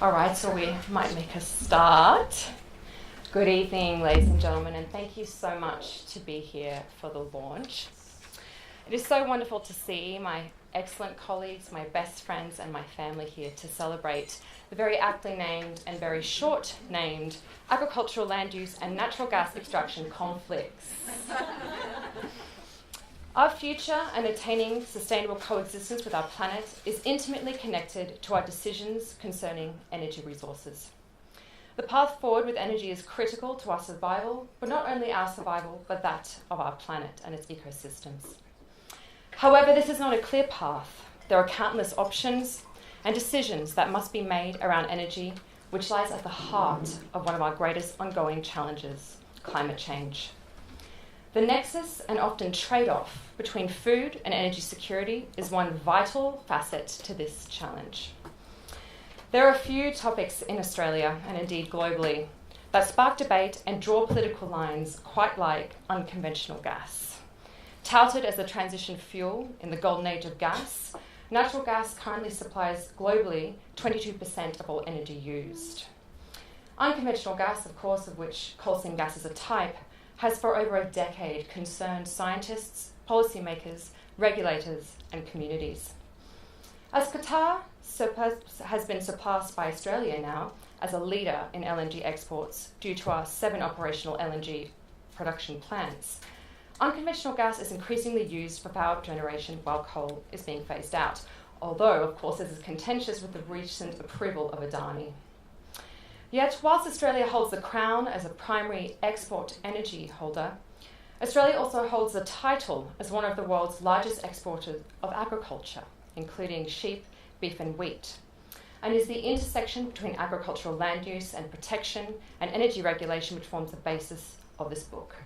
All right, so we might make a start. Good evening, ladies and gentlemen, and thank you so much to be here for the launch. It is so wonderful to see my excellent colleagues, my best friends, and my family here to celebrate the very aptly named and very short named agricultural land use and natural gas extraction conflicts. Our future and attaining sustainable coexistence with our planet is intimately connected to our decisions concerning energy resources. The path forward with energy is critical to our survival, but not only our survival, but that of our planet and its ecosystems. However, this is not a clear path. There are countless options and decisions that must be made around energy, which lies at the heart of one of our greatest ongoing challenges, climate change. The nexus and often trade-off between food and energy security is one vital facet to this challenge. There are a few topics in Australia, and indeed globally, that spark debate and draw political lines quite like unconventional gas. Touted as a transition fuel in the golden age of gas, natural gas currently supplies globally 22% of all energy used. Unconventional gas, of course, of which coal seam gas is a type, has for over a decade concerned scientists, policymakers, regulators, and communities. As Qatar has been surpassed by Australia now as a leader in LNG exports due to our 7 operational LNG production plants, unconventional gas is increasingly used for power generation while coal is being phased out, although, of course, this is contentious with the recent approval of Adani. Yet, whilst Australia holds the crown as a primary export energy holder, Australia also holds the title as one of the world's largest exporters of agriculture, including sheep, beef and wheat, and is the intersection between agricultural land use and protection and energy regulation which forms the basis of this book.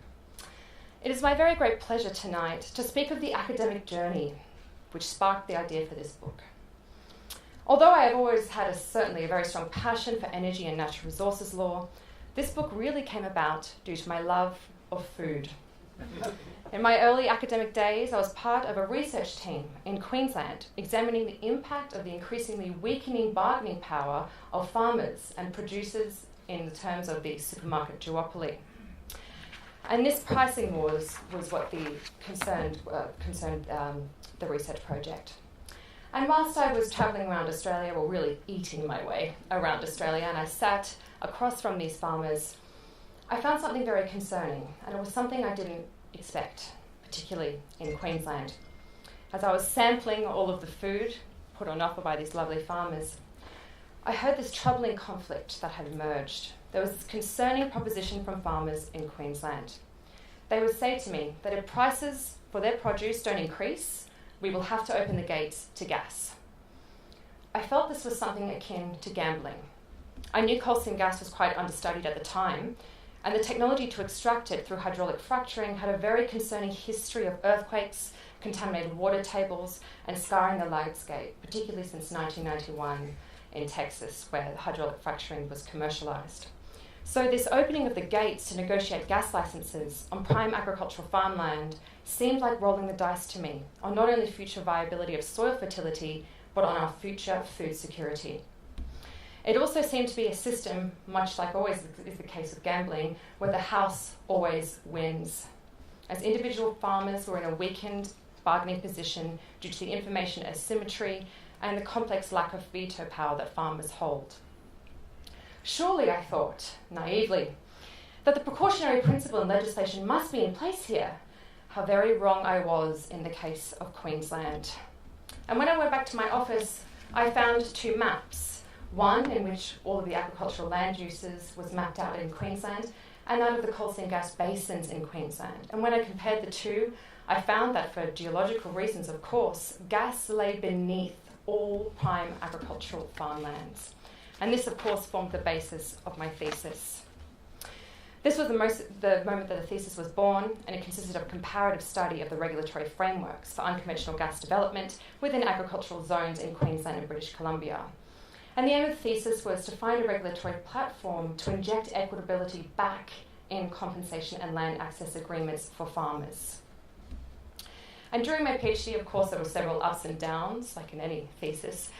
It is my very great pleasure tonight to speak of the academic journey which sparked the idea for this book. Although I have always had certainly a very strong passion for energy and natural resources law, this book really came about due to my love of food. In my early academic days, I was part of a research team in Queensland examining the impact of the increasingly weakening bargaining power of farmers and producers in the terms of the supermarket duopoly. And this pricing was what concerned the research project. And whilst I was travelling around Australia, well, really eating my way around Australia, and I sat across from these farmers, I found something very concerning, and it was something I didn't expect, particularly in Queensland. As I was sampling all of the food put on offer by these lovely farmers, I heard this troubling conflict that had emerged. There was this concerning proposition from farmers in Queensland. They would say to me that if prices for their produce don't increase, we will have to open the gates to gas. I felt this was something akin to gambling. I knew coal seam gas was quite understudied at the time, and the technology to extract it through hydraulic fracturing had a very concerning history of earthquakes, contaminated water tables, and scarring the landscape, particularly since 1991 in Texas, where hydraulic fracturing was commercialised. So this opening of the gates to negotiate gas licences on prime agricultural farmland seemed like rolling the dice to me on not only future viability of soil fertility, but on our future food security. It also seemed to be a system, much like always is the case with gambling, where the house always wins, as individual farmers were in a weakened bargaining position due to the information asymmetry and the complex lack of veto power that farmers hold. Surely, I thought, naively, that the precautionary principle in legislation must be in place here. How very wrong I was in the case of Queensland. And when I went back to my office, I found 2 maps. One in which all of the agricultural land uses was mapped out in Queensland, and that of the coal seam gas basins in Queensland. And when I compared the two, I found that for geological reasons, of course, gas lay beneath all prime agricultural farmlands. And this, of course, formed the basis of my thesis. This was the moment that the thesis was born, and it consisted of a comparative study of the regulatory frameworks for unconventional gas development within agricultural zones in Queensland and British Columbia. And the aim of the thesis was to find a regulatory platform to inject equitability back in compensation and land access agreements for farmers. And during my PhD, of course, there were several ups and downs, like in any thesis.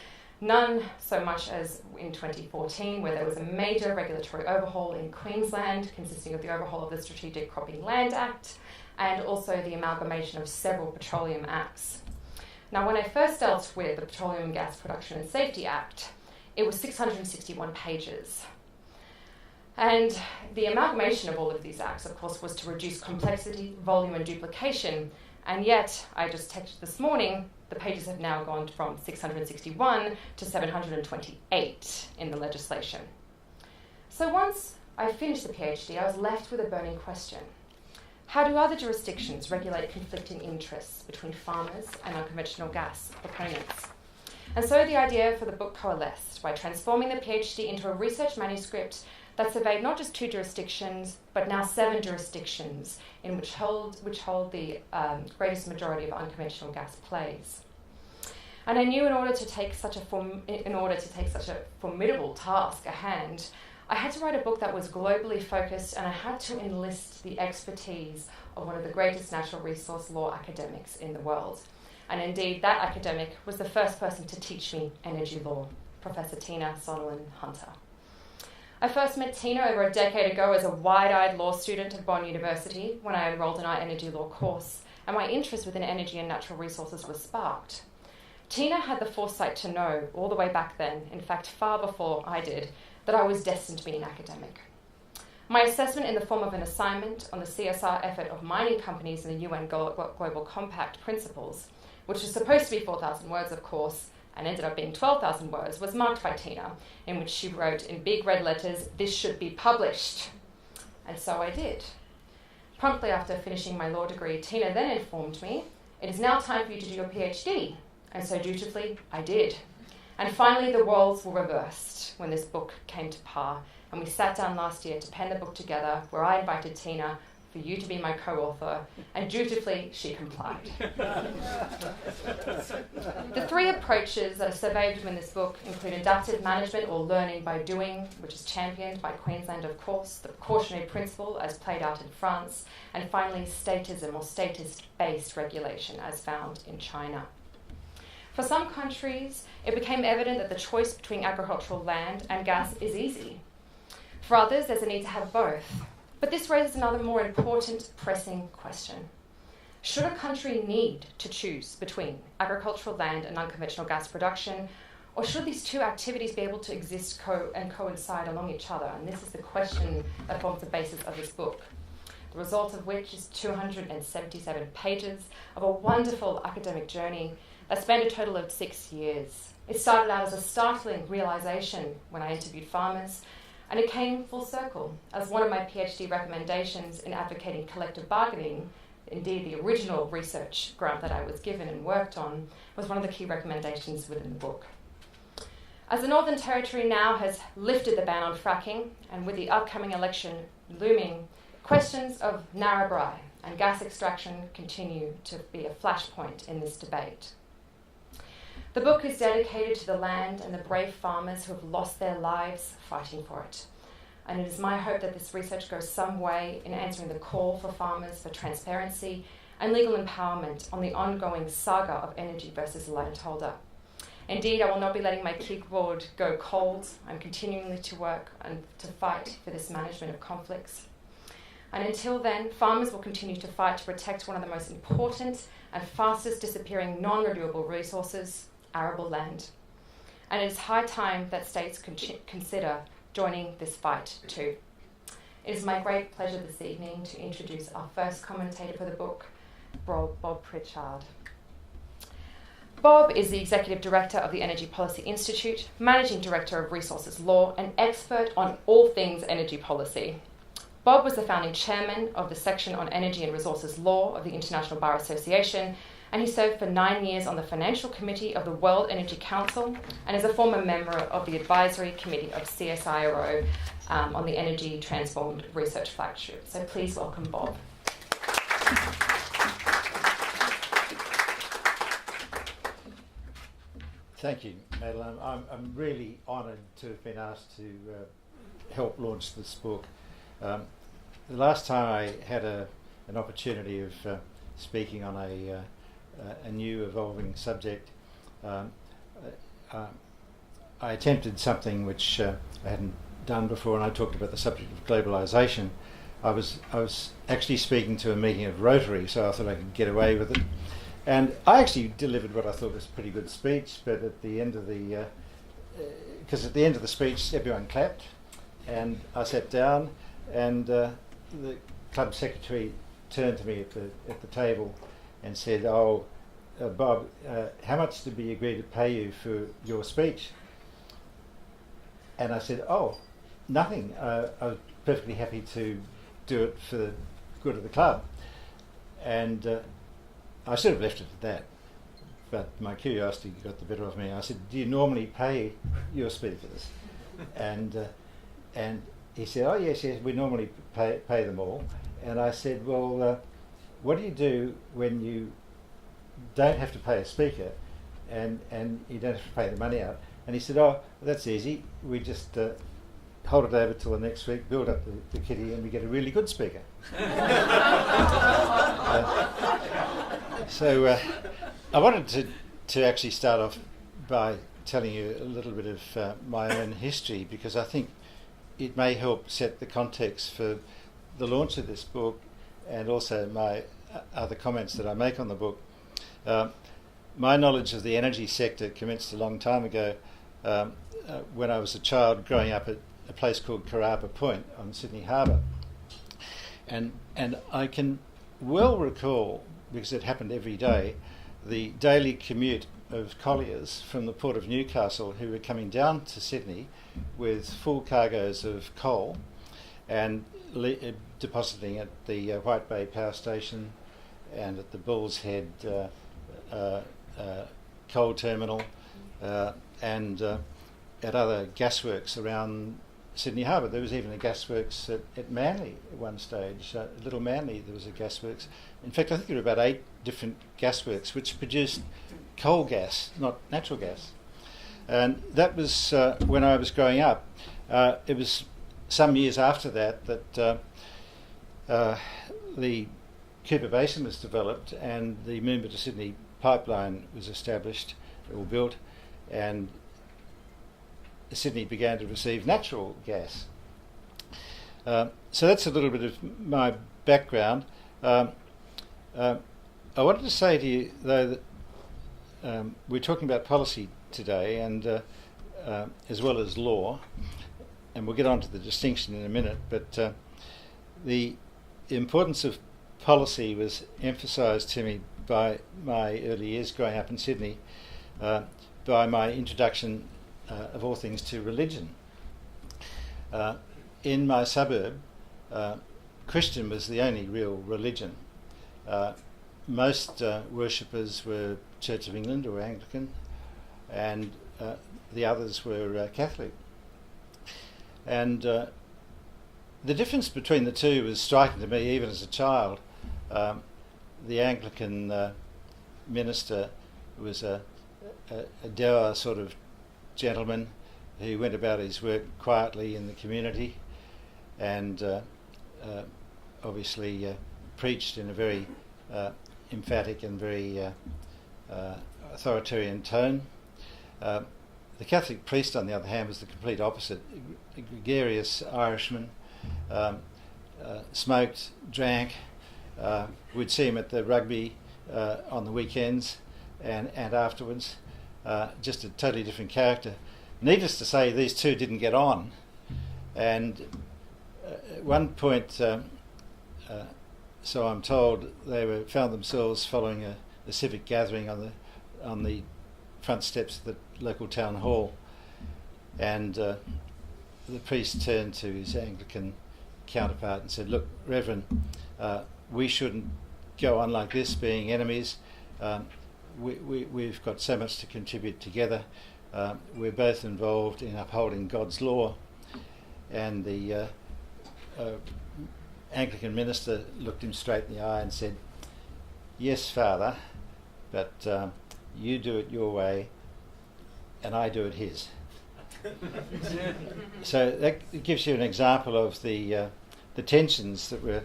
None so much as in 2014, where there was a major regulatory overhaul in Queensland, consisting of the overhaul of the Strategic Cropping Land Act and also the amalgamation of several petroleum acts. Now, when I first dealt with the Petroleum Gas Production and Safety Act, it was 661 pages. And the amalgamation of all of these acts, of course, was to reduce complexity, volume and duplication. And yet, I just checked this morning, the pages have now gone from 661 to 728 in the legislation. So once I finished the PhD, I was left with a burning question. How do other jurisdictions regulate conflicting interests between farmers and unconventional gas proponents? And so the idea for the book coalesced by transforming the PhD into a research manuscript that surveyed not just 2 jurisdictions, but now 7 jurisdictions in which hold the greatest majority of unconventional gas plays. And I knew in order to take such a formidable task at hand, I had to write a book that was globally focused, and I had to enlist the expertise of one of the greatest natural resource law academics in the world. And indeed, that academic was the first person to teach me energy law, Professor Tina Sonderland-Hunter. I first met Tina over a decade ago as a wide-eyed law student at Bonn University when I enrolled in our energy law course, and my interest within energy and natural resources was sparked. Tina had the foresight to know, all the way back then, in fact far before I did, that I was destined to be an academic. My assessment in the form of an assignment on the CSR effort of mining companies in the UN Global Compact principles, which was supposed to be 4,000 words, of course, and ended up being 12,000 words, was marked by Tina, in which she wrote in big red letters, "This should be published." And so I did. Promptly after finishing my law degree, Tina then informed me, "It is now time for you to do your PhD." And so dutifully, I did. And finally, the roles were reversed when this book came to par, and we sat down last year to pen the book together, where I invited Tina for you to be my co-author, and dutifully she complied. The 3 approaches that are surveyed within this book include adaptive management, or learning by doing, which is championed by Queensland, of course, the precautionary principle as played out in France, and finally statism, or statist-based regulation as found in China. For some countries, it became evident that the choice between agricultural land and gas is easy. For others, there's a need to have both. But this raises another more important, pressing question. Should a country need to choose between agricultural land and unconventional gas production, or should these 2 activities be able to exist and coincide along each other? And this is the question that forms the basis of this book, the result of which is 277 pages of a wonderful academic journey that spanned a total of 6 years. It started out as a startling realization when I interviewed farmers, and it came full circle as one of my PhD recommendations in advocating collective bargaining, indeed the original research grant that I was given and worked on, was one of the key recommendations within the book. As the Northern Territory now has lifted the ban on fracking, and with the upcoming election looming, questions of Narrabri and gas extraction continue to be a flashpoint in this debate. The book is dedicated to the land and the brave farmers who have lost their lives fighting for it. And it is my hope that this research goes some way in answering the call for farmers for transparency and legal empowerment on the ongoing saga of energy versus landholder. Indeed, I will not be letting my keyboard go cold. I'm continuing to work and to fight for this management of conflicts. And until then, farmers will continue to fight to protect one of the most important and fastest disappearing non-renewable resources, arable land. And it is high time that states consider joining this fight too. It is my great pleasure this evening to introduce our first commentator for the book, Bob Pritchard. Bob is the Executive Director of the Energy Policy Institute, Managing Director of Resources Law, and expert on all things energy policy. Bob was the founding chairman of the section on Energy and Resources Law of the International Bar Association, and he served for 9 years on the Financial Committee of the World Energy Council and is a former member of the Advisory Committee of CSIRO on the Energy Transformed Research Flagship. So please welcome Bob. Thank you, Madeline. I'm really honoured to have been asked to help launch this book. The last time I had an opportunity of speaking on a new evolving subject, I attempted something which I hadn't done before, and I talked about the subject of globalisation. I was actually speaking to a meeting of Rotary, so I thought I could get away with it. And I actually delivered what I thought was a pretty good speech, but at the end of the because at the end of the speech everyone clapped, and I sat down, and the club secretary turned to me at the table and said, "Oh, Bob, how much did we agree to pay you for your speech?" And I said, "Oh, nothing. I was perfectly happy to do it for the good of the club." And I should have left it at that, but my curiosity got the better of me. I said, "Do you normally pay your speakers?" And he said, "Oh yes, we normally pay them all." And I said, "Well, what do you do when you don't have to pay a speaker and you don't have to pay the money out?" And he said, "Oh, that's easy. We just hold it over till the next week, build up the kitty, and we get a really good speaker." So I wanted to actually start off by telling you a little bit of my own history, because I think it may help set the context for the launch of this book and also my other comments that I make on the book. My knowledge of the energy sector commenced a long time ago when I was a child growing up at a place called Caraba Point on Sydney Harbour. And I can well recall, because it happened every day, the daily commute of colliers from the port of Newcastle who were coming down to Sydney with full cargoes of coal and depositing at the White Bay Power Station and at the Bull's Head coal terminal and at other gasworks around Sydney Harbour. There was even a gasworks at Manly at one stage. Little Manly, there was a gasworks. In fact, I think there were about 8 different gasworks which produced coal gas, not natural gas. And that was when I was growing up. It was some years after that the Cooper Basin was developed and the Moomba to Sydney pipeline was established or built, and Sydney began to receive natural gas. So that's a little bit of my background. I wanted to say to you, though, that we're talking about policy today, and as well as law, and we'll get on to the distinction in a minute, but the importance of policy was emphasised to me by my early years growing up in Sydney, by my introduction of all things to religion. In my suburb, Christian was the only real religion. Most worshippers were Church of England or Anglican, and the others were Catholic. And the difference between the two was striking to me even as a child. The Anglican minister was a dour sort of gentleman who went about his work quietly in the community and obviously preached in a very emphatic and very authoritarian tone. The Catholic priest, on the other hand, was the complete opposite. A gregarious Irishman, smoked, drank. We'd see him at the rugby on the weekends and afterwards. Just a totally different character. Needless to say, these two didn't get on. And at one point, so I'm told, they found themselves following a civic gathering on the front steps of the local town hall, and the priest turned to his Anglican counterpart and said, "Look, Reverend, we shouldn't go on like this, being enemies. We've got so much to contribute together. We're both involved in upholding God's law." And the Anglican minister looked him straight in the eye and said, "Yes, Father, but you do it your way and I do it his." So that gives you an example of the tensions that were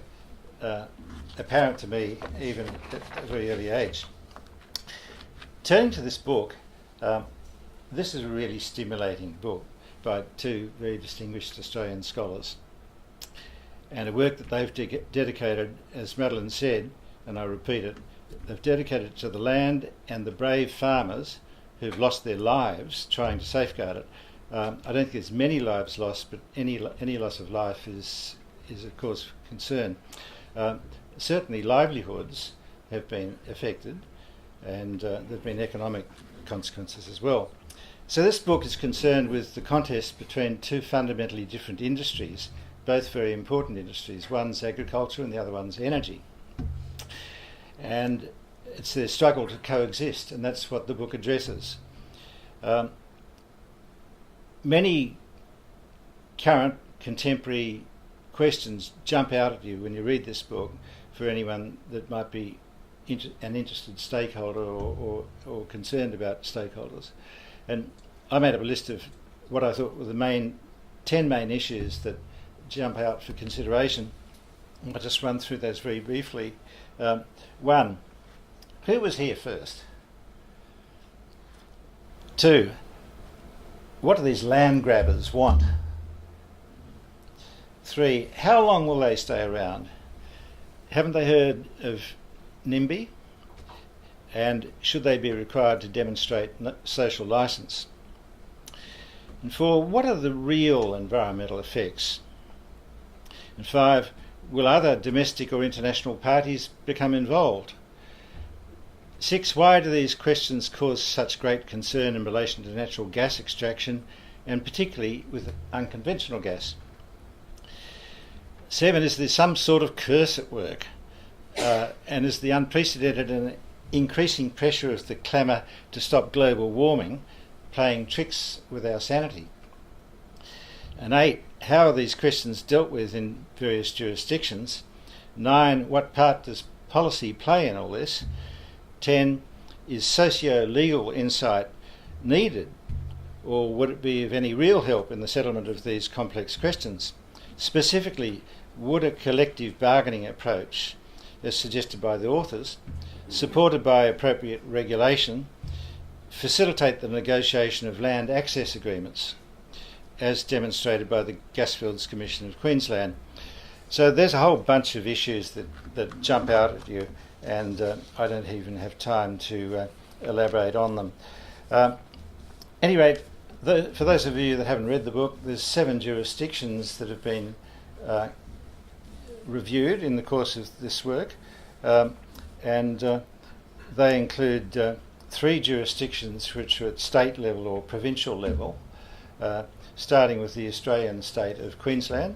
apparent to me even at a very early age. Turning to this book, this is a really stimulating book by two very distinguished Australian scholars, and a work that they've dedicated, as Madeline said, and I repeat it, they've dedicated it to the land and the brave farmers who've lost their lives trying to safeguard it. I don't think there's many lives lost, but any loss of life is of course of concern. Certainly livelihoods have been affected, and there have been economic consequences as well. So this book is concerned with the contest between two fundamentally different industries, both very important industries. One's agriculture and the other one's energy. And it's their struggle to coexist, and that's what the book addresses. Many current, contemporary questions jump out at you when you read this book for anyone that might be an interested stakeholder or concerned about stakeholders. And I made up a list of what I thought were the 10 main issues that jump out for consideration. I'll just run through those very briefly. 1, who was here first? 2, what do these land grabbers want? 3, how long will they stay around? Haven't they heard of NIMBY? And should they be required to demonstrate social licence? And 4, what are the real environmental effects? And 5, will other domestic or international parties become involved? 6, why do these questions cause such great concern in relation to natural gas extraction, and particularly with unconventional gas? 7, is there some sort of curse at work? And is the unprecedented and increasing pressure of the clamour to stop global warming playing tricks with our sanity? And 8, how are these questions dealt with in various jurisdictions? 9, what part does policy play in all this? 10, is socio-legal insight needed, or would it be of any real help in the settlement of these complex questions? Specifically, would a collective bargaining approach, as suggested by the authors, supported by appropriate regulation, facilitate the negotiation of land access agreements, as demonstrated by the Gasfields Commission of Queensland? So there's a whole bunch of issues that jump out at you, and I don't even have time to elaborate on them. Anyway, for those of you that haven't read the book, there's 7 jurisdictions that have been reviewed in the course of this work, and they include 3 jurisdictions which are at state level or provincial level, starting with the Australian state of Queensland,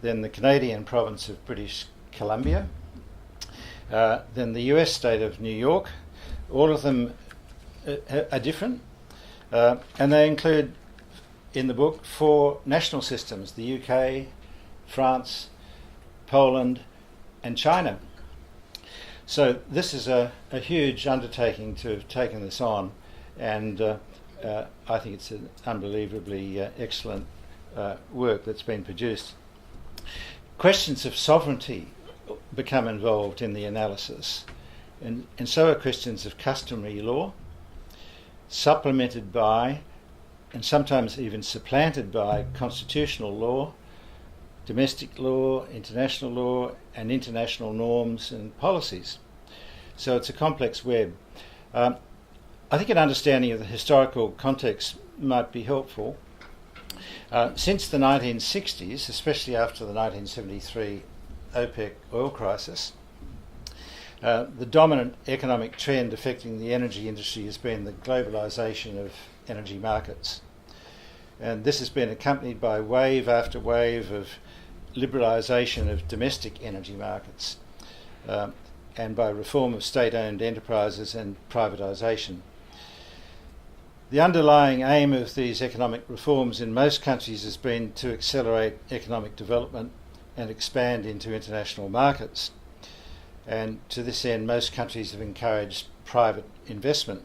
then the Canadian province of British Columbia, then the US state of New York. All of them are different, and they include in the book 4 national systems: the UK, France, Poland and China. So this is a huge undertaking to have taken this on, and I think it's an unbelievably excellent work that's been produced. Questions of sovereignty become involved in the analysis, and so are questions of customary law, supplemented by, and sometimes even supplanted by, constitutional law, domestic law, international law, and international norms and policies. So it's a complex web. I think an understanding of the historical context might be helpful. Since the 1960s, especially after the 1973 OPEC oil crisis, the dominant economic trend affecting the energy industry has been the globalisation of energy markets. And this has been accompanied by wave after wave of liberalisation of domestic energy markets, and by reform of state-owned enterprises and privatisation. The underlying aim of these economic reforms in most countries has been to accelerate economic development and expand into international markets. And to this end, most countries have encouraged private investment,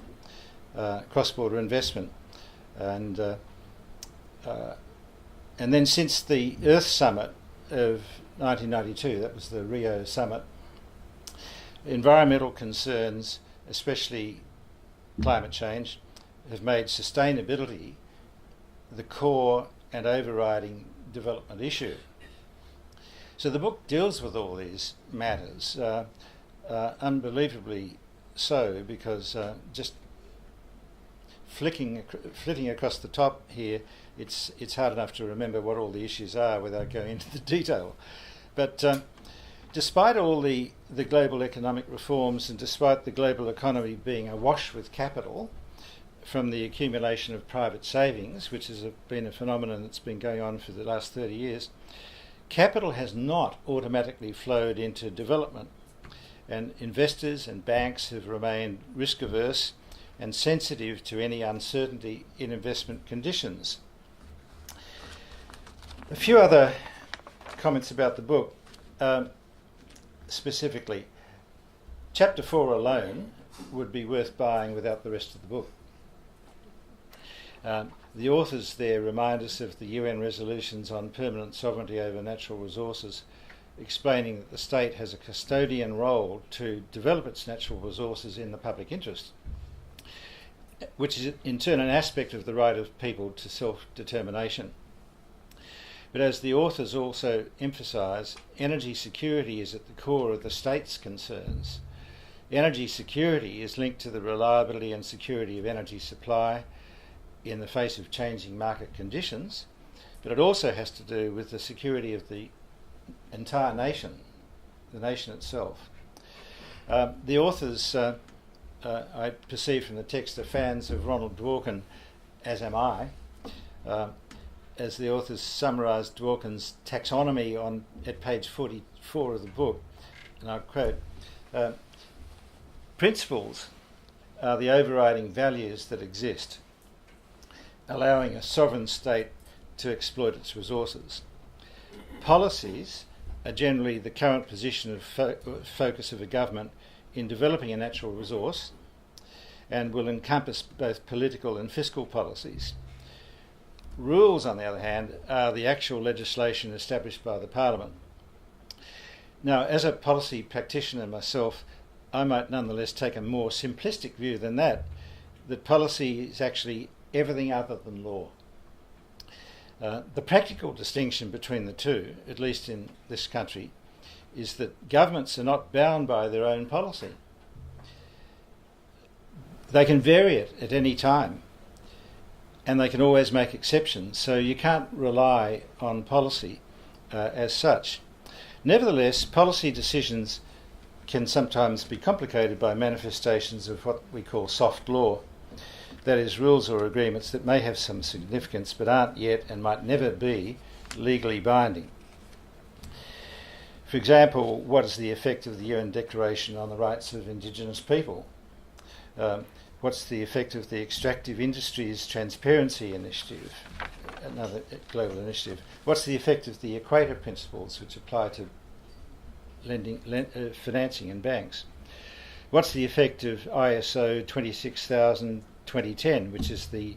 cross-border investment. And then since the Earth Summit of 1992, that was the Rio Summit, environmental concerns, especially climate change, have made sustainability the core and overriding development issue. So the book deals with all these matters, unbelievably so, because just flitting across the top here, it's hard enough to remember what all the issues are without going into the detail. But despite all the global economic reforms and despite the global economy being awash with capital from the accumulation of private savings, which has been a phenomenon that's been going on for the last 30 years, capital has not automatically flowed into development, and investors and banks have remained risk averse and sensitive to any uncertainty in investment conditions. A few other comments about the book. Specifically, chapter 4 alone would be worth buying without the rest of the book. The authors there remind us of the UN resolutions on permanent sovereignty over natural resources, explaining that the state has a custodian role to develop its natural resources in the public interest, which is in turn an aspect of the right of people to self-determination. But as the authors also emphasise, energy security is at the core of the state's concerns. Energy security is linked to the reliability and security of energy supply in the face of changing market conditions, but it also has to do with the security of the entire nation, the nation itself. The authors, I perceive from the text, are fans of Ronald Dworkin, as am I. As the authors summarise Dworkin's taxonomy at page 44 of the book, and I quote, principles are the overriding values that exist, allowing a sovereign state to exploit its resources. Policies are generally the current position of focus of a government in developing a natural resource and will encompass both political and fiscal policies. Rules, on the other hand, are the actual legislation established by the Parliament. Now, as a policy practitioner myself, I might nonetheless take a more simplistic view than that policy is actually everything other than law. The practical distinction between the two, at least in this country, is that governments are not bound by their own policy. They can vary it at any time, and they can always make exceptions, so you can't rely on policy as such. Nevertheless, policy decisions can sometimes be complicated by manifestations of what we call soft law, that is, rules or agreements that may have some significance but aren't yet and might never be legally binding. For example, what is the effect of the UN Declaration on the Rights of Indigenous People? What's the effect of the Extractive Industries Transparency Initiative, another global initiative? What's the effect of the Equator Principles, which apply to financing and banks? What's the effect of ISO 26000-2010, which is the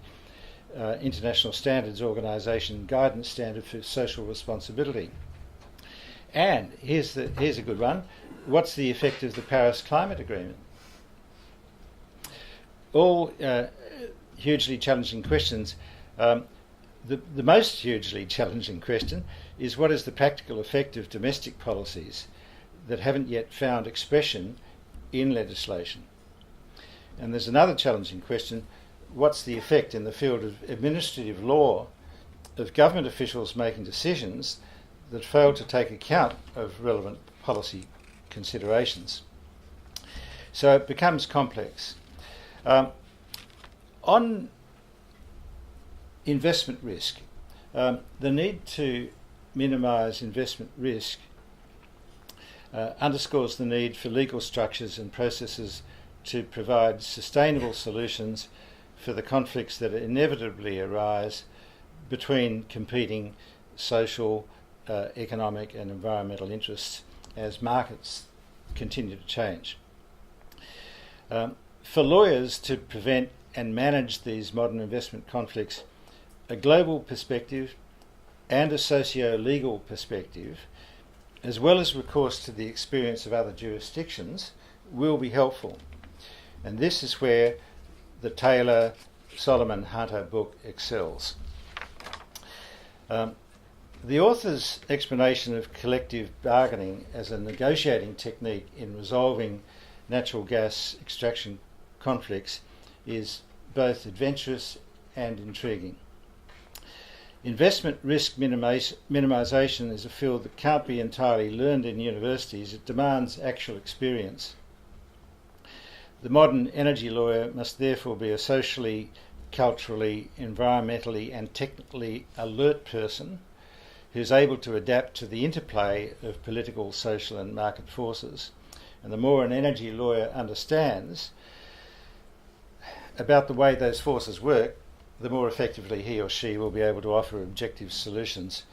International Standards Organisation guidance standard for social responsibility? And here's a good one. What's the effect of the Paris Climate Agreement? All hugely challenging questions. The most hugely challenging question is, what is the practical effect of domestic policies that haven't yet found expression in legislation? And there's another challenging question: what's the effect in the field of administrative law of government officials making decisions that fail to take account of relevant policy considerations? So it becomes complex. On investment risk, the need to minimise investment risk underscores the need for legal structures and processes to provide sustainable solutions for the conflicts that inevitably arise between competing social, economic and environmental interests as markets continue to change. For lawyers to prevent and manage these modern investment conflicts, a global perspective and a socio-legal perspective, as well as recourse to the experience of other jurisdictions, will be helpful. And this is where the Taylor, Solomon Hunter book excels. The author's explanation of collective bargaining as a negotiating technique in resolving natural gas extraction conflicts is both adventurous and intriguing. Investment risk minimisation is a field that can't be entirely learned in universities. It demands actual experience. The modern energy lawyer must therefore be a socially, culturally, environmentally and technically alert person who's able to adapt to the interplay of political, social and market forces. And the more an energy lawyer understands about the way those forces work, the more effectively he or she will be able to offer objective solutions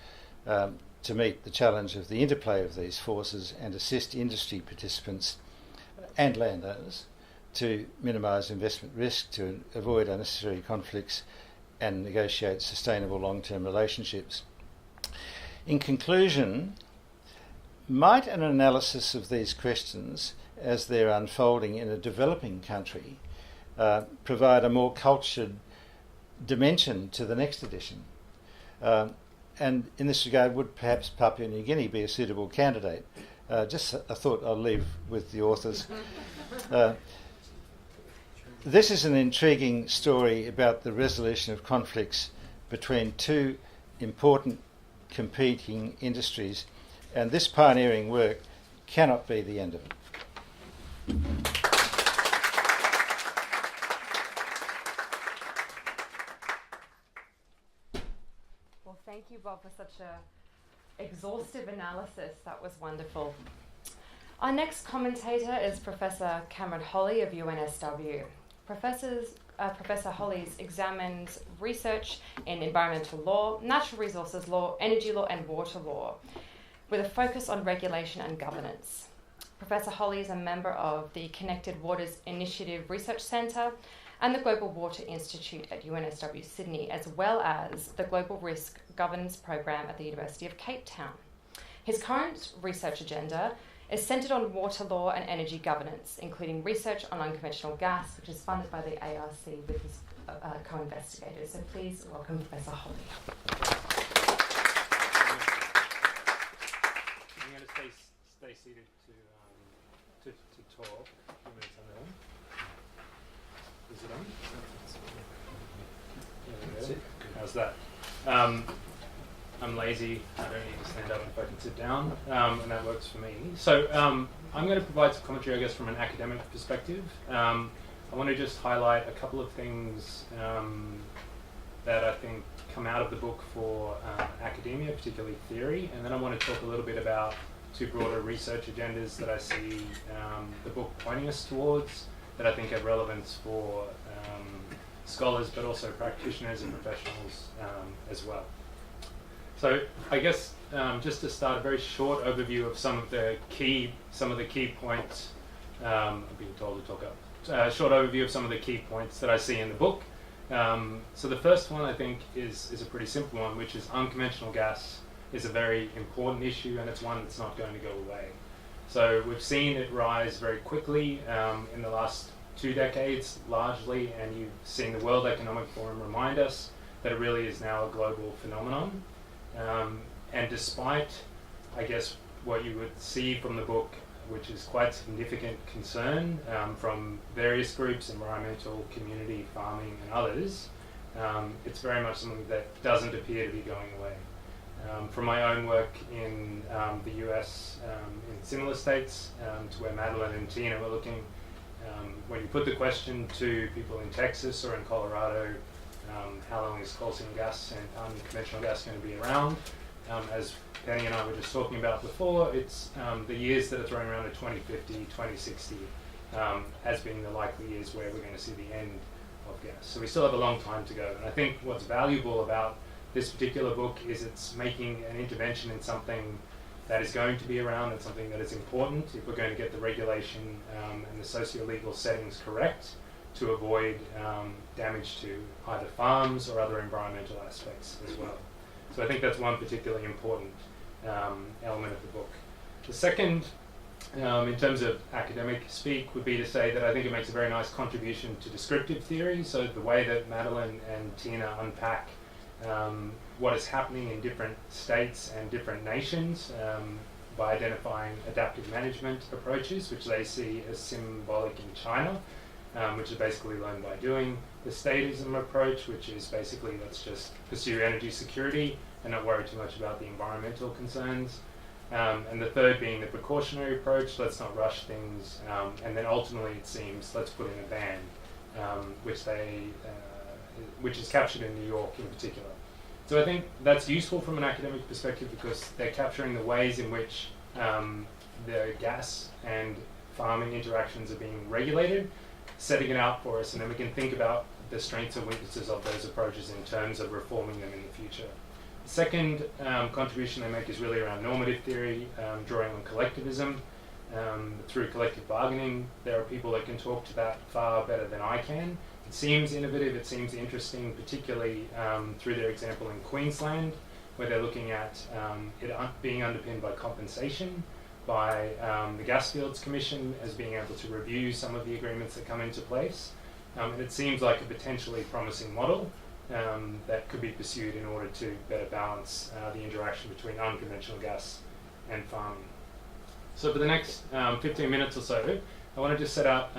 to meet the challenge of the interplay of these forces and assist industry participants and landowners to minimise investment risk, to avoid unnecessary conflicts and negotiate sustainable long-term relationships. In conclusion, might an analysis of these questions as they're unfolding in a developing country provide a more cultured dimension to the next edition? And in this regard, would perhaps Papua New Guinea be a suitable candidate? Just a thought I'll leave with the authors. This is an intriguing story about the resolution of conflicts between two important competing industries, and this pioneering work cannot be the end of it. Well, thank you, Bob, for such a exhaustive analysis. That was wonderful. Our next commentator is Professor Cameron Holly of UNSW. Professor Holly examines research in environmental law, natural resources law, energy law and water law, with a focus on regulation and governance. Professor Holly is a member of the Connected Waters Initiative Research Centre and the Global Water Institute at UNSW Sydney, as well as the Global Risk Governance Program at the University of Cape Town. His current research agenda is centred on water law and energy governance, including research on unconventional gas, which is funded by the ARC with his co-investigators. So please welcome Professor Holly. I'm going to stay seated to talk. Is it on? There we go. How's that? I'm lazy, I don't need to stand up if I can sit down, and that works for me. So I'm going to provide some commentary, I guess, from an academic perspective. I want to just highlight a couple of things that I think come out of the book for academia, particularly theory, and then I want to talk a little bit about two broader research agendas that I see the book pointing us towards that I think have relevance for scholars, but also practitioners and professionals as well. So I guess just to start, a very short overview of some of the key points. I'm being told to talk up. Short overview of some of the key points that I see in the book. So the first one I think is a pretty simple one, which is unconventional gas is a very important issue, and it's one that's not going to go away. So we've seen it rise very quickly in the last 2 decades, largely, and you've seen the World Economic Forum remind us that it really is now a global phenomenon. And despite, I guess, what you would see from the book, which is quite significant concern from various groups, environmental, community, farming and others, it's very much something that doesn't appear to be going away. From my own work in the US, in similar states, to where Madeline and Tina were looking, when you put the question to people in Texas or in Colorado, how long is coal seam gas and unconventional gas going to be around? As Penny and I were just talking about before, it's the years that are thrown around are 2050, 2060, as being the likely years where we're going to see the end of gas. So we still have a long time to go. And I think what's valuable about this particular book is it's making an intervention in something that is going to be around and something that is important if we're going to get the regulation and the socio-legal settings correct to avoid damage to either farms or other environmental aspects as well. So I think that's one particularly important element of the book. The second in terms of academic speak, would be to say that I think it makes a very nice contribution to descriptive theory. So the way that Madeline and Tina unpack what is happening in different states and different nations by identifying adaptive management approaches, which they see as symbolic in China, which is basically learn by doing. The statism approach, which is basically let's just pursue energy security and not worry too much about the environmental concerns. And the third being the precautionary approach, let's not rush things. And then ultimately it seems, let's put in a ban, which is captured in New York in particular. So I think that's useful from an academic perspective because they're capturing the ways in which the gas and farming interactions are being regulated, setting it out for us, and then we can think about the strengths and weaknesses of those approaches in terms of reforming them in the future. The second contribution they make is really around normative theory, drawing on collectivism. Through collective bargaining, there are people that can talk to that far better than I can. It seems innovative, it seems interesting, particularly through their example in Queensland, where they're looking at it being underpinned by compensation, by the Gasfields Commission as being able to review some of the agreements that come into place. And it seems like a potentially promising model that could be pursued in order to better balance the interaction between unconventional gas and farming. So for the next 15 minutes or so, I want to just set out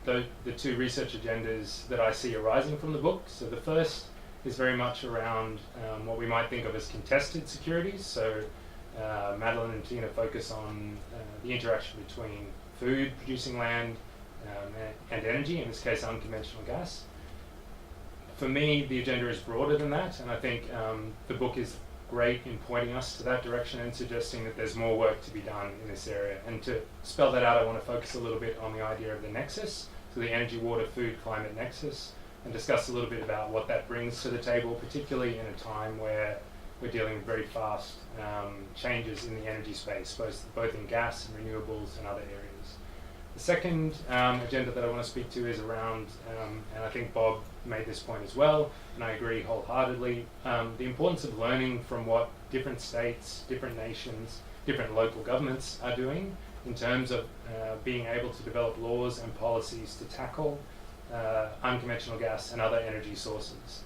the two research agendas that I see arising from the book. So the first is very much around what we might think of as contested securities. So Madeline and Tina focus on the interaction between food producing land and energy, in this case unconventional gas. For me, the agenda is broader than that, and I think the book is great in pointing us to that direction and suggesting that there's more work to be done in this area. And to spell that out, I want to focus a little bit on the idea of the nexus, so the energy, water, food, climate nexus, and discuss a little bit about what that brings to the table, particularly in a time where we're dealing with very fast changes in the energy space, both in gas and renewables and other areas. The second agenda that I want to speak to is around, and I think Bob made this point as well, and I agree wholeheartedly, the importance of learning from what different states, different nations, different local governments are doing in terms of being able to develop laws and policies to tackle unconventional gas and other energy sources.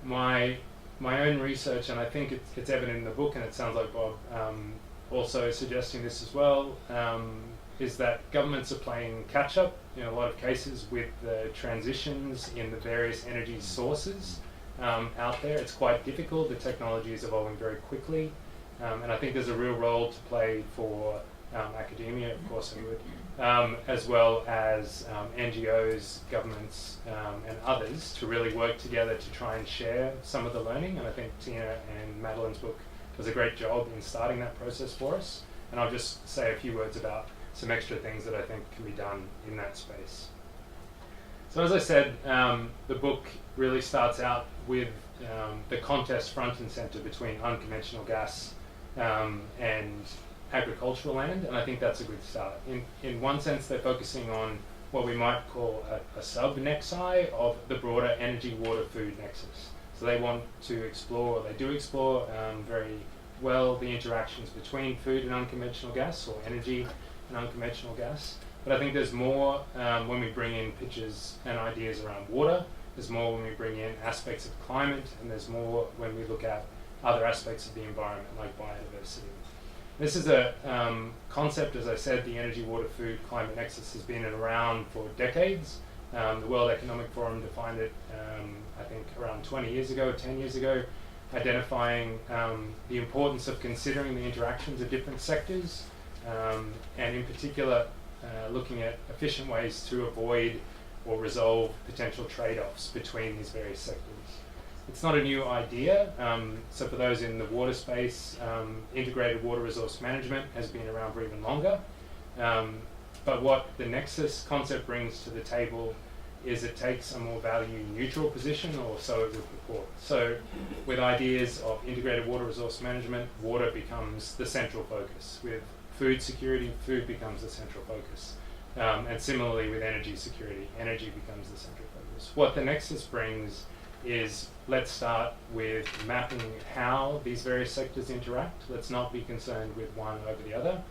My own research, and I think it's evident in the book, and it sounds like Bob also suggesting this as well, is that governments are playing catch-up in a lot of cases with the transitions in the various energy sources out there. It's quite difficult. The technology is evolving very quickly, and I think there's a real role to play for academia, of course I would, as well as NGOs, governments, and others to really work together to try and share some of the learning. And I think Tina and Madeline's book does a great job in starting that process for us. And I'll just say a few words about some extra things that I think can be done in that space. So as I said, the book really starts out with the contest front and center between unconventional gas and agricultural land, and I think that's a good start. In one sense, they're focusing on what we might call a sub-nexi of the broader energy, water, food nexus. So they want to explore, they do explore very well the interactions between food and unconventional gas, or energy and unconventional gas. But I think there's more when we bring in pictures and ideas around water, there's more when we bring in aspects of climate, and there's more when we look at other aspects of the environment, like biodiversity. This is a concept, as I said, the energy, water, food, climate nexus has been around for decades. The World Economic Forum defined it, I think, around 20 years ago, 10 years ago, identifying the importance of considering the interactions of different sectors, and in particular, looking at efficient ways to avoid or resolve potential trade-offs between these various sectors. It's not a new idea. So for those in the water space, integrated water resource management has been around for even longer. But what the Nexus concept brings to the table is it takes a more value neutral position, or so it would purport. So with ideas of integrated water resource management, water becomes the central focus. With food security, food becomes the central focus. And similarly with energy security, energy becomes the central focus. What the Nexus brings is, let's start with mapping how these various sectors interact. Let's not be concerned with one over the other.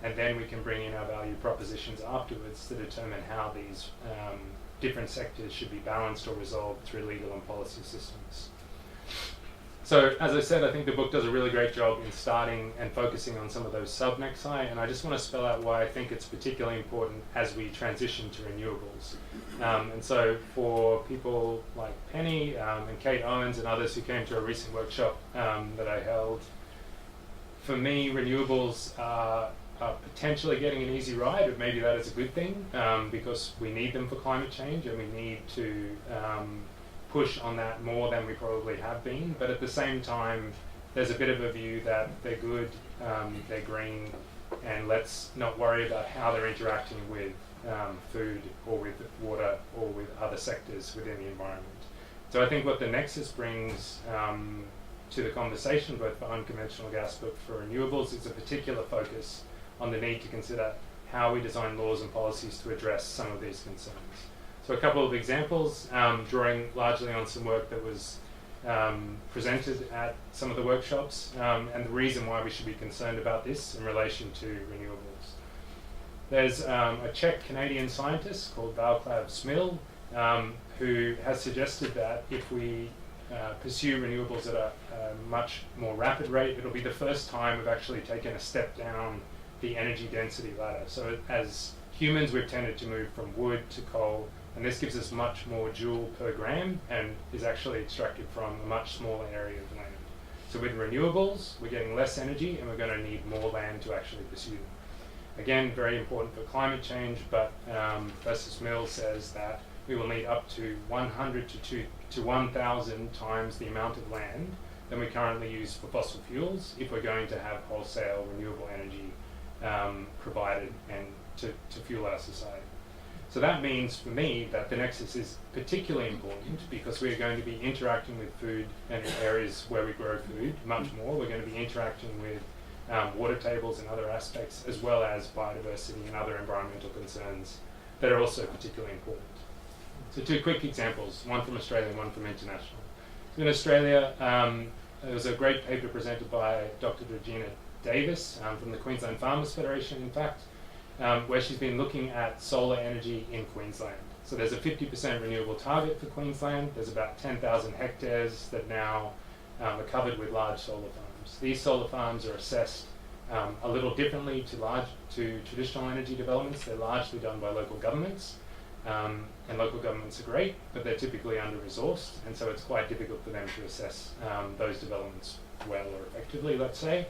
and then we can bring in our value propositions afterwards to determine how these different sectors should be balanced or resolved through legal and policy systems. So, as I said, I think the book does a really great job in starting and focusing on some of those sub-nexi, and I just want to spell out why I think it's particularly important as we transition to renewables. And so for people like Penny and Kate Owens and others who came to a recent workshop that I held, for me, renewables are potentially getting an easy ride, but maybe that is a good thing because we need them for climate change and we need to push on that more than we probably have been. But at the same time, there's a bit of a view that they're good, they're green, and let's not worry about how they're interacting with food or with water or with other sectors within the environment. So I think what the Nexus brings to the conversation, both for unconventional gas but for renewables, is a particular focus on the need to consider how we design laws and policies to address some of these concerns. So a couple of examples, drawing largely on some work that was presented at some of the workshops, and the reason why we should be concerned about this in relation to renewables. There's a Czech-Canadian scientist called Václav Smil, who has suggested that if we pursue renewables at a much more rapid rate, it'll be the first time we've actually taken a step down the energy density ladder. So as humans, we've tended to move from wood to coal, and this gives us much more joule per gram and is actually extracted from a much smaller area of land. So with renewables, we're getting less energy and we're going to need more land to actually pursue them. Again, very important for climate change, but Professor Smil says that we will need up to 100 to 1,000 times the amount of land than we currently use for fossil fuels if we're going to have wholesale renewable energy provided and to fuel our society. So that means for me that the Nexus is particularly important because we are going to be interacting with food and areas where we grow food much more. We're going to be interacting with water tables and other aspects, as well as biodiversity and other environmental concerns that are also particularly important. So two quick examples, one from Australia and one from international. So in Australia, there was a great paper presented by Dr. Georgina Davis from the Queensland Farmers Federation, in fact, where she's been looking at solar energy in Queensland. So there's a 50% renewable target for Queensland. There's about 10,000 hectares that now are covered with large solar farms. These solar farms are assessed a little differently to traditional energy developments. They're largely done by local governments. And local governments are great, but they're typically under-resourced, and so it's quite difficult for them to assess those developments well or effectively, let's say.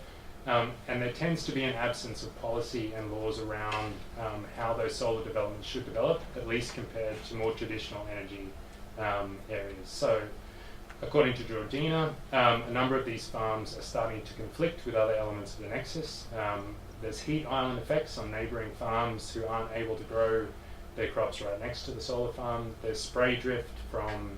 And there tends to be an absence of policy and laws around how those solar developments should develop, at least compared to more traditional energy areas. So, according to Georgina, a number of these farms are starting to conflict with other elements of the Nexus. There's heat island effects on neighbouring farms who aren't able to grow their crops right next to the solar farm. There's spray drift from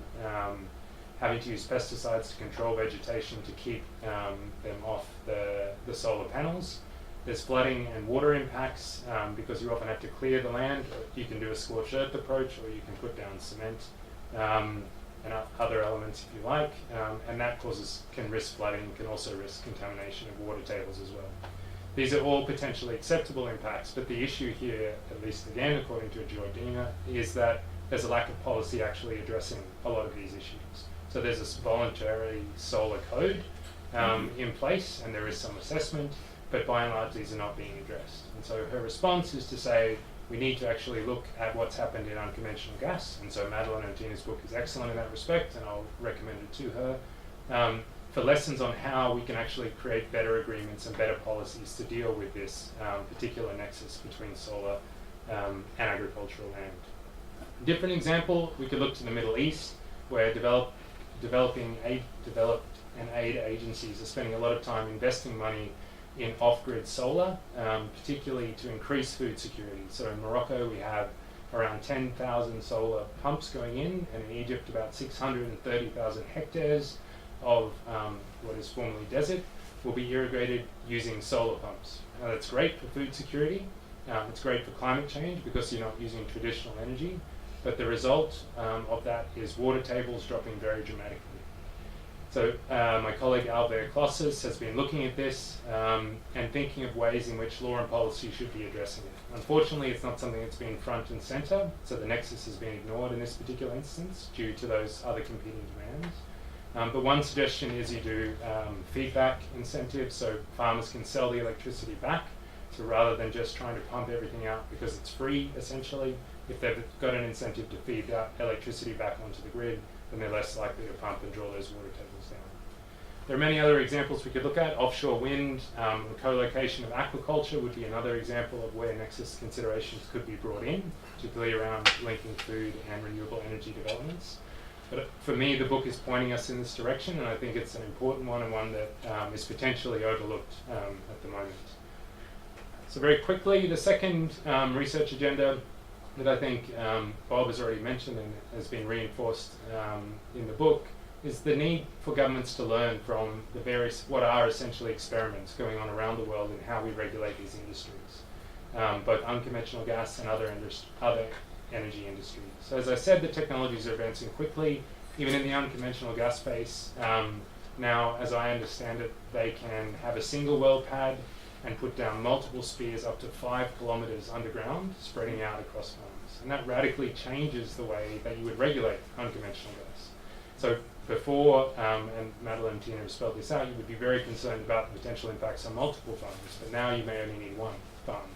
having to use pesticides to control vegetation to keep them off the solar panels. There's flooding and water impacts because you often have to clear the land. You can do a scorched earth approach, or you can put down cement and other elements if you like, and that can risk flooding, can also risk contamination of water tables as well. These are all potentially acceptable impacts, but the issue here, at least again according to Georgina, is that there's a lack of policy actually addressing a lot of these issues. So there's this voluntary solar code in place, and there is some assessment, but by and large these are not being addressed. And so her response is to say we need to actually look at what's happened in unconventional gas, and so Madeline and Tina's book is excellent in that respect, and I'll recommend it to her. For lessons on how we can actually create better agreements and better policies to deal with this particular nexus between solar and agricultural land. Different example, we could look to the Middle East, where developed and aid agencies are spending a lot of time investing money in off-grid solar, particularly to increase food security. So in Morocco we have around 10,000 solar pumps going in, and in Egypt about 630,000 hectares of what is formerly desert will be irrigated using solar pumps. Now that's great for food security, it's great for climate change because you're not using traditional energy, but the result of that is water tables dropping very dramatically. So my colleague Albert Klosses has been looking at this and thinking of ways in which law and policy should be addressing it. Unfortunately, it's not something that's been front and centre, so the nexus has been ignored in this particular instance due to those other competing demands. But one suggestion is you do feedback incentives, so farmers can sell the electricity back. So rather than just trying to pump everything out because it's free, essentially, if they've got an incentive to feed that electricity back onto the grid, then they're less likely to pump and draw those water tables down. There are many other examples we could look at. Offshore wind, the co-location of aquaculture would be another example of where nexus considerations could be brought in, particularly around linking food and renewable energy developments. But for me, the book is pointing us in this direction, and I think it's an important one and one that is potentially overlooked at the moment. So very quickly, the second research agenda that I think Bob has already mentioned and has been reinforced in the book is the need for governments to learn from the various, what are essentially experiments going on around the world in how we regulate these industries, both unconventional gas and other energy industries. So as I said, the technologies are advancing quickly, even in the unconventional gas space. Now, as I understand it, they can have a single well pad and put down multiple spears up to 5 kilometres underground, spreading out across farms. And that radically changes the way that you would regulate unconventional gas. So before, and Madeline and Tina have spelled this out, you would be very concerned about the potential impacts on multiple farms, but now you may only need one farm,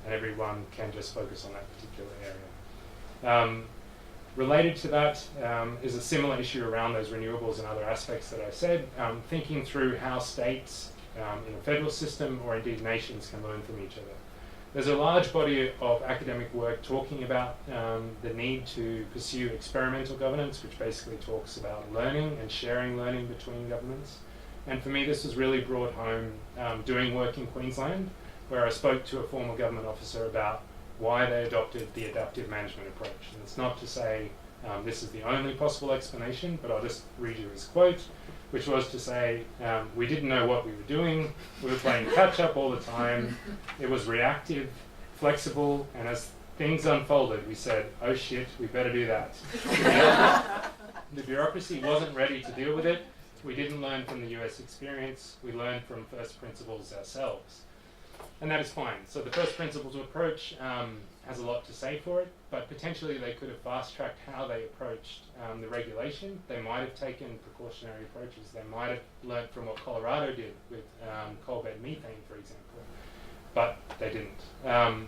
and everyone can just focus on that particular area. Related to that is a similar issue around those renewables and other aspects that I said, thinking through how states in a federal system or indeed nations can learn from each other. There's a large body of academic work talking about the need to pursue experimental governance, which basically talks about learning and sharing learning between governments. And for me, this was really brought home doing work in Queensland, where I spoke to a former government officer about why they adopted the adaptive management approach. And it's not to say this is the only possible explanation, but I'll just read you his quote, which was to say, we didn't know what we were doing, we were playing catch up all the time, it was reactive, flexible, and as things unfolded, we said, oh shit, we better do that. The bureaucracy wasn't ready to deal with it. We didn't learn from the US experience, we learned from first principles ourselves. And that is fine. So the first principles approach has a lot to say for it, but potentially they could have fast-tracked how they approached the regulation. They might have taken precautionary approaches. They might have learnt from what Colorado did with coal bed methane, for example, but they didn't.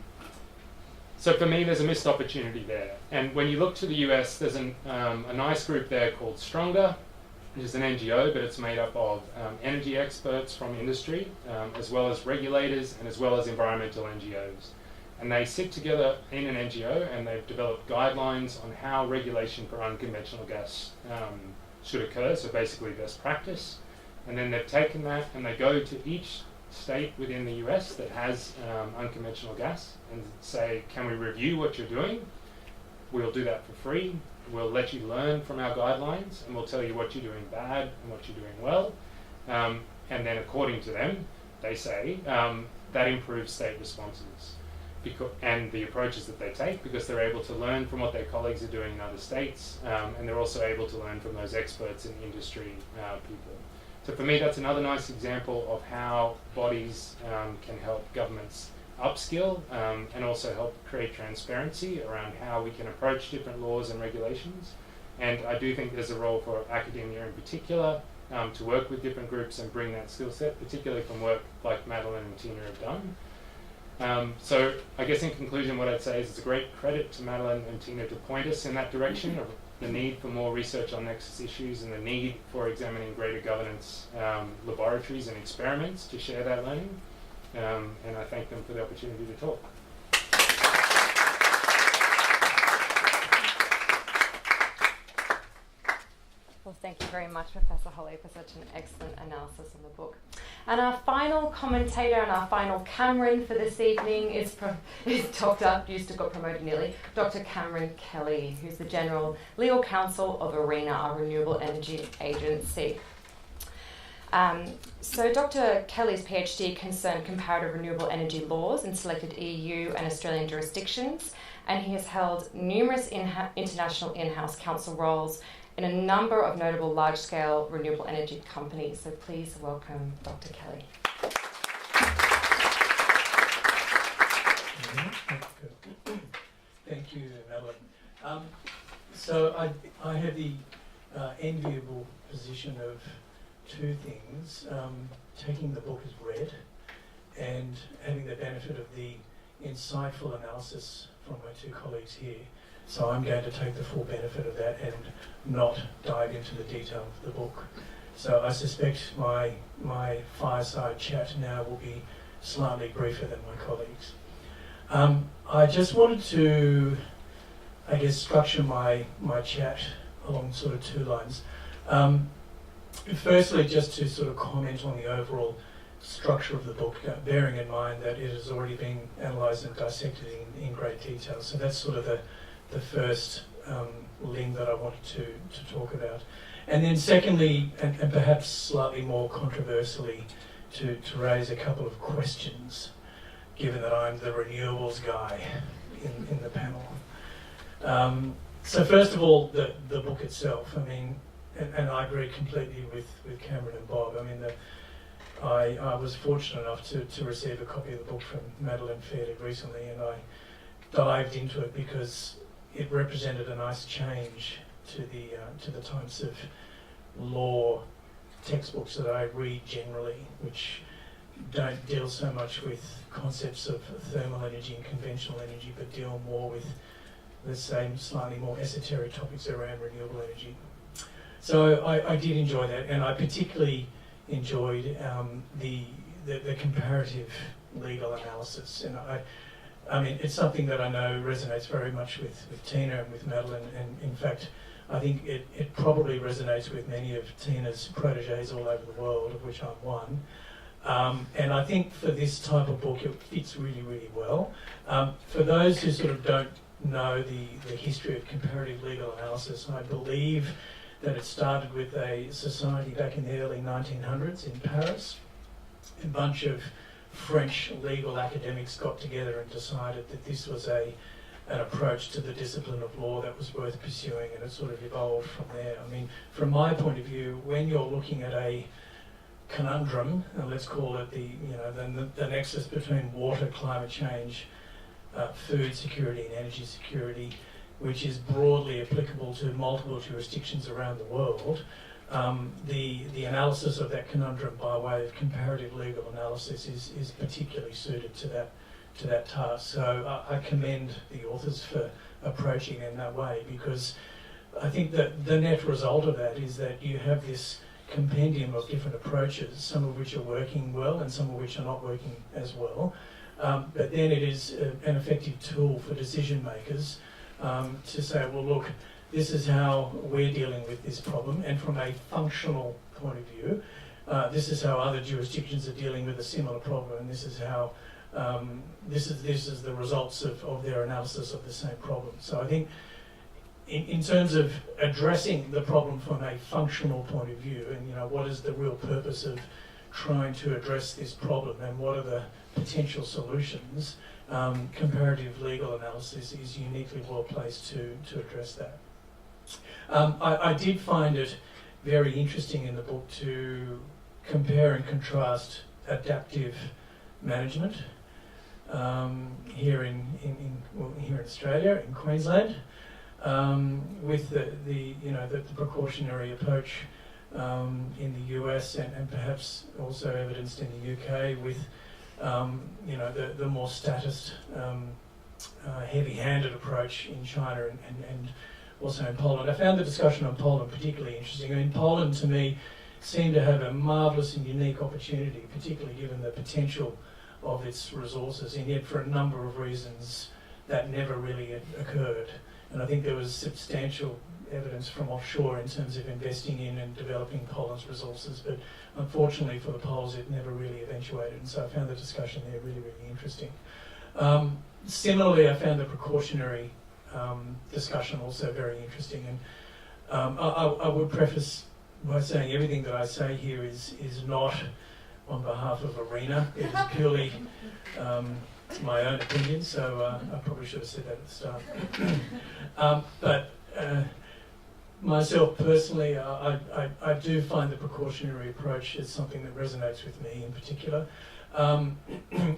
So for me, there's a missed opportunity there. And when you look to the US, there's a nice group there called Stronger, which is an NGO, but it's made up of energy experts from industry, as well as regulators and as well as environmental NGOs. And they sit together in an NGO and they've developed guidelines on how regulation for unconventional gas should occur, so basically best practice. And then they've taken that and they go to each state within the US that has unconventional gas and say, can we review what you're doing? We'll do that for free. We'll let you learn from our guidelines and we'll tell you what you're doing bad and what you're doing well. And then according to them, they say that improves state responses and the approaches that they take, because they're able to learn from what their colleagues are doing in other states, and they're also able to learn from those experts and industry people. So for me, that's another nice example of how bodies can help governments upskill and also help create transparency around how we can approach different laws and regulations. And I do think there's a role for academia in particular to work with different groups and bring that skill set, particularly from work like Madeline and Tina have done. So I guess in conclusion, what I'd say is it's a great credit to Madeline and Tina to point us in that direction of the need for more research on nexus issues and the need for examining greater governance laboratories and experiments to share that learning. And I thank them for the opportunity to talk. Well, thank you very much, Professor Holley, for such an excellent analysis on the book. And our final commentator and our final Cameron for this evening is Dr. used to got promoted nearly, Dr. Cameron Kelly, who's the General Legal Counsel of ARENA, our Renewable Energy Agency. So Dr. Kelly's PhD concerned comparative renewable energy laws in selected EU and Australian jurisdictions, and he has held numerous international in-house counsel roles in a number of notable large-scale renewable energy companies. So please welcome Dr. Kelly. Thank you, Madeline. So I have the enviable position of two things, taking the book as read and having the benefit of the insightful analysis from my two colleagues here. So I'm going to take the full benefit of that and not dive into the detail of the book. So I suspect my fireside chat now will be slightly briefer than my colleagues. I just wanted to, I guess, structure my chat along sort of two lines. Firstly, just to sort of comment on the overall structure of the book, bearing in mind that it has already been analysed and dissected in great detail. So that's sort of the first ling that I wanted to talk about. And then secondly, and perhaps slightly more controversially, to raise a couple of questions, given that I'm the renewables guy in the panel. So first of all, the book itself. I mean, and I agree completely with Cameron and Bob. I mean, I was fortunate enough to receive a copy of the book from Madeline fairly recently, and I dived into it because it represented a nice change to the types of law textbooks that I read generally, which don't deal so much with concepts of thermal energy and conventional energy, but deal more with, let's say, slightly more esoteric topics around renewable energy. So I did enjoy that, and I particularly enjoyed the comparative legal analysis. And I mean, it's something that I know resonates very much with Tina and with Madeline, and in fact, I think it probably resonates with many of Tina's proteges all over the world, of which I'm one. And I think for this type of book, it fits really, really well. For those who sort of don't know the history of comparative legal analysis, I believe that it started with a society back in the early 1900s in Paris. A bunch of French legal academics got together and decided that this was an approach to the discipline of law that was worth pursuing, and it sort of evolved from there. I mean, from my point of view, when you're looking at a conundrum, and let's call it the nexus between water, climate change, food security and energy security, which is broadly applicable to multiple jurisdictions around the world, the analysis of that conundrum by way of comparative legal analysis is particularly suited to that task. So I commend the authors for approaching it in that way, because I think that the net result of that is that you have this compendium of different approaches, some of which are working well and some of which are not working as well. But then it is an effective tool for decision makers to say, well, look, this is how we're dealing with this problem, and from a functional point of view, this is how other jurisdictions are dealing with a similar problem, and this is how this is the results of their analysis of the same problem. So I think in terms of addressing the problem from a functional point of view, and what is the real purpose of trying to address this problem, and what are the potential solutions, comparative legal analysis is uniquely well placed to address that. I did find it very interesting in the book to compare and contrast adaptive management here in Australia, in Queensland, with the precautionary approach in the US, and perhaps also evidenced in the UK with the more statist, heavy-handed approach in China and also in Poland. I found the discussion on Poland particularly interesting. I mean, Poland to me seemed to have a marvellous and unique opportunity, particularly given the potential of its resources, and yet for a number of reasons that never really occurred. And I think there was substantial evidence from offshore in terms of investing in and developing Poland's resources, but unfortunately for the Poles it never really eventuated, and so I found the discussion there really, really interesting. Similarly, I found the precautionary discussion also very interesting, and I would preface by saying everything that I say here is not on behalf of ARENA. It is purely my own opinion, so I probably should have said that at the start. But myself personally, I do find the precautionary approach is something that resonates with me in particular.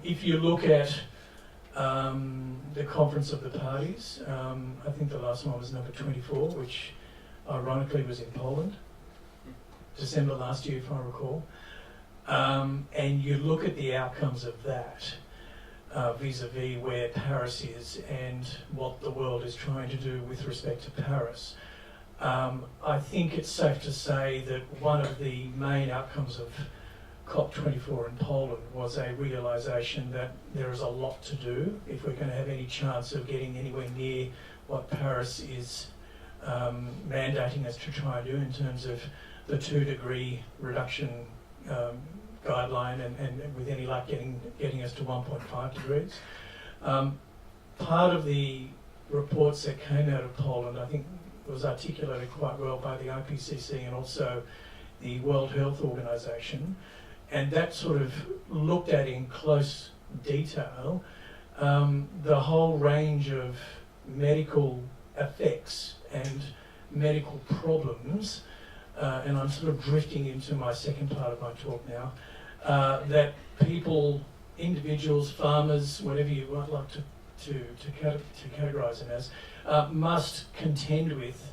If you look at the Conference of the Parties, I think the last one was number 24, which ironically was in Poland, December last year, if I recall. And you look at the outcomes of that, vis-a-vis where Paris is and what the world is trying to do with respect to Paris. I think it's safe to say that one of the main outcomes of COP24 in Poland was a realisation that there is a lot to do if we're going to have any chance of getting anywhere near what Paris is mandating us to try and do in terms of the 2-degree reduction guideline and with any luck getting us to 1.5 degrees. Part of the reports that came out of Poland, I think, was articulated quite well by the IPCC and also the World Health Organization, and that sort of looked at in close detail the whole range of medical effects and medical problems, and I'm sort of drifting into my second part of my talk now, that people, individuals, farmers, whatever you might like to categorise them as, must contend with,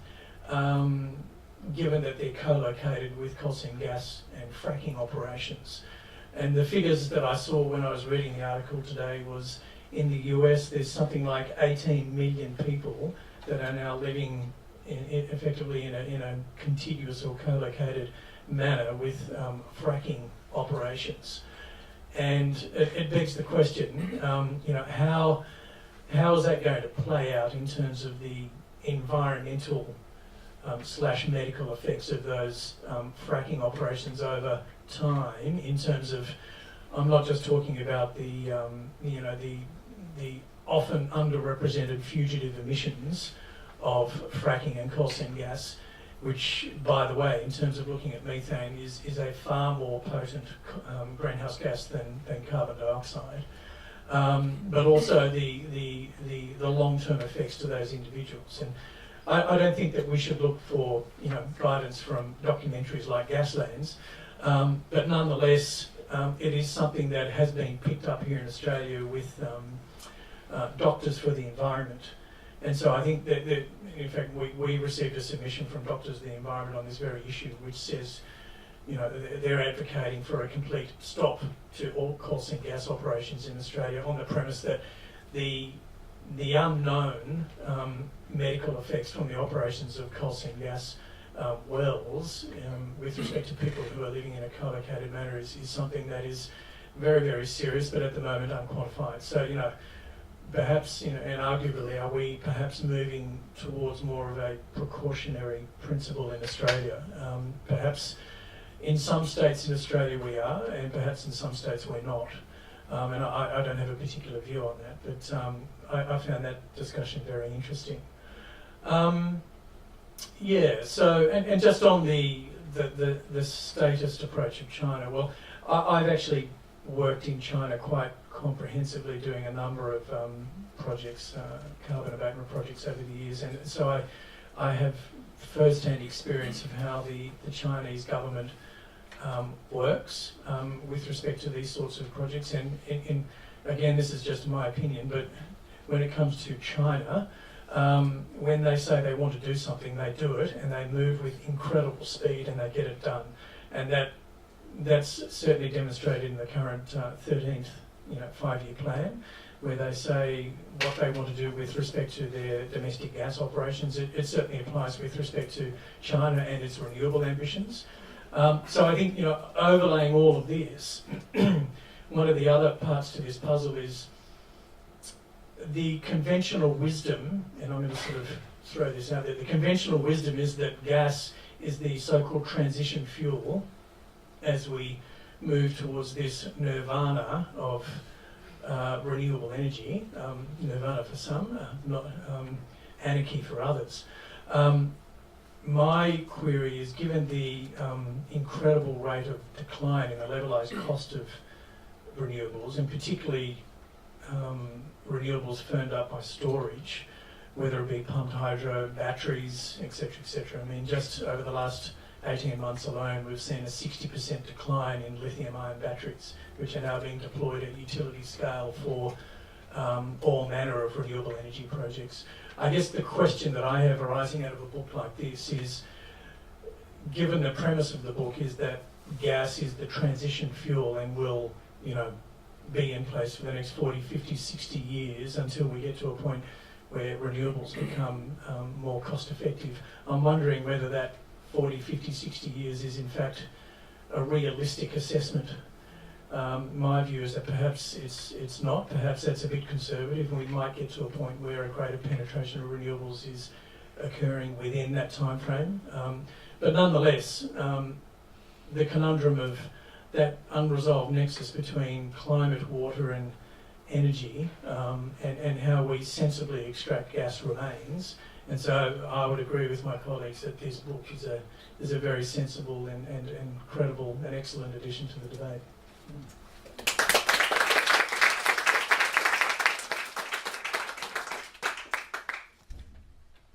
given that they're co-located with coal seam gas and fracking operations. And the figures that I saw when I was reading the article today was in the US there's something like 18 million people that are now living effectively in a contiguous or co-located manner with fracking operations. And it begs the question, how is that going to play out in terms of the environmental / medical effects of those fracking operations over time? In terms of, I'm not just talking about the often underrepresented fugitive emissions of fracking and coal seam gas, which, by the way, in terms of looking at methane, is a far more potent greenhouse gas than carbon dioxide. But also the long-term effects to those individuals. And I don't think that we should look for guidance from documentaries like Gaslands, but nonetheless, it is something that has been picked up here in Australia with Doctors for the Environment. And so I think that in fact, we received a submission from Doctors for the Environment on this very issue, which says, they're advocating for a complete stop to all coal seam gas operations in Australia on the premise that the unknown medical effects from the operations of coal seam gas wells with respect to people who are living in a co-located manner is something that is very, very serious, but at the moment unquantified. So, perhaps, and arguably, are we perhaps moving towards more of a precautionary principle in Australia? Perhaps in some states in Australia we are, and perhaps in some states we're not. And I don't have a particular view on that, but I found that discussion very interesting. So, and just on the statist approach of China, well, I've actually worked in China quite comprehensively, doing a number of projects, carbon abatement projects over the years, and so I have first-hand experience of how the Chinese government works with respect to these sorts of projects. And again, this is just my opinion, but when it comes to China, when they say they want to do something, they do it, and they move with incredible speed, and they get it done. And that's certainly demonstrated in the current 13th 5-year plan, where they say what they want to do with respect to their domestic gas operations. It certainly applies with respect to China and its renewable ambitions. So I think, overlaying all of this, one of the other parts to this puzzle is the conventional wisdom, and I'm going to sort of throw this out there, the conventional wisdom is that gas is the so-called transition fuel as we move towards this nirvana of renewable energy, nirvana for some, not anarchy for others. My query is, given the incredible rate of decline in the levelised cost of renewables, and particularly renewables firmed up by storage, whether it be pumped hydro, batteries, etc. I mean, just over the last 18 months alone, we've seen a 60% decline in lithium-ion batteries, which are now being deployed at utility scale for all manner of renewable energy projects. I guess the question that I have arising out of a book like this is, given the premise of the book is that gas is the transition fuel and will, be in place for the next 40, 50, 60 years until we get to a point where renewables become more cost effective. I'm wondering whether that 40, 50, 60 years is in fact a realistic assessment. My view is that perhaps it's not, perhaps that's a bit conservative, and we might get to a point where a greater penetration of renewables is occurring within that time frame. But nonetheless, the conundrum of that unresolved nexus between climate, water and energy, and how we sensibly extract gas remains. And so I would agree with my colleagues that this book is a very sensible and credible and excellent addition to the debate.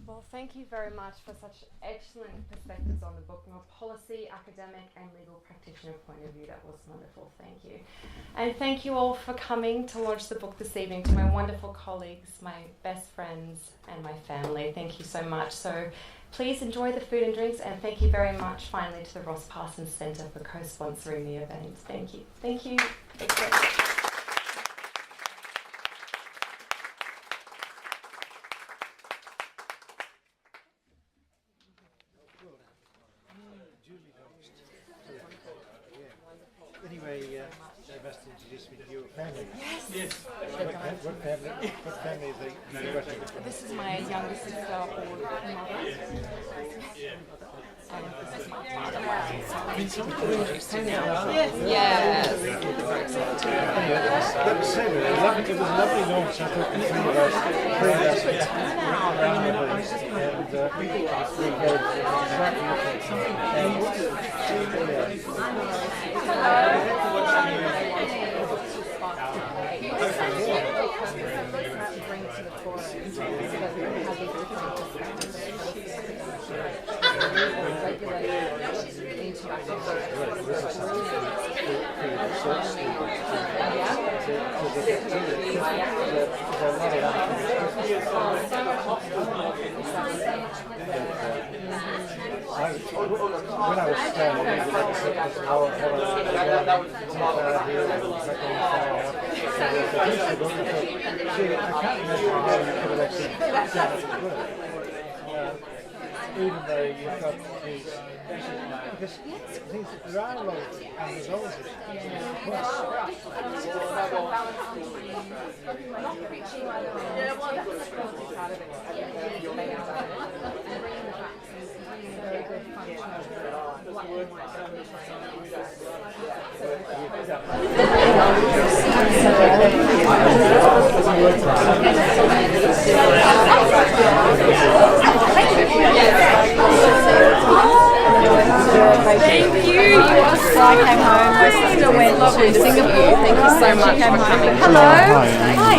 Well, thank you very much for such excellent perspectives on the book from a policy, academic and legal practitioner point of view. That was wonderful, thank you. And thank you all for coming to launch the book this evening, to my wonderful colleagues, my best friends and my family. Thank you so much. So please enjoy the food and drinks, and thank you very much finally to the Ross Parsons Centre for co-sponsoring the event. Thank you. Thank you. Anyway, they must introduce me to your family. Yes. What family is they? This is my younger sister or mother. Yes. That was it. It was a lovely launch. I thought the three of us when I was standing, it was our I can't imagine how you could have actually done it at work. Even though you've got these, because there are a lot of unresolved Thank you. I came home. My sister went to Singapore. Thank you so much for coming. Hello. Hi.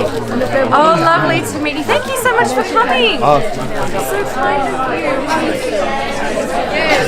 Oh, lovely to meet you. Thank you so much for coming. Oh, so kind of you. Yes.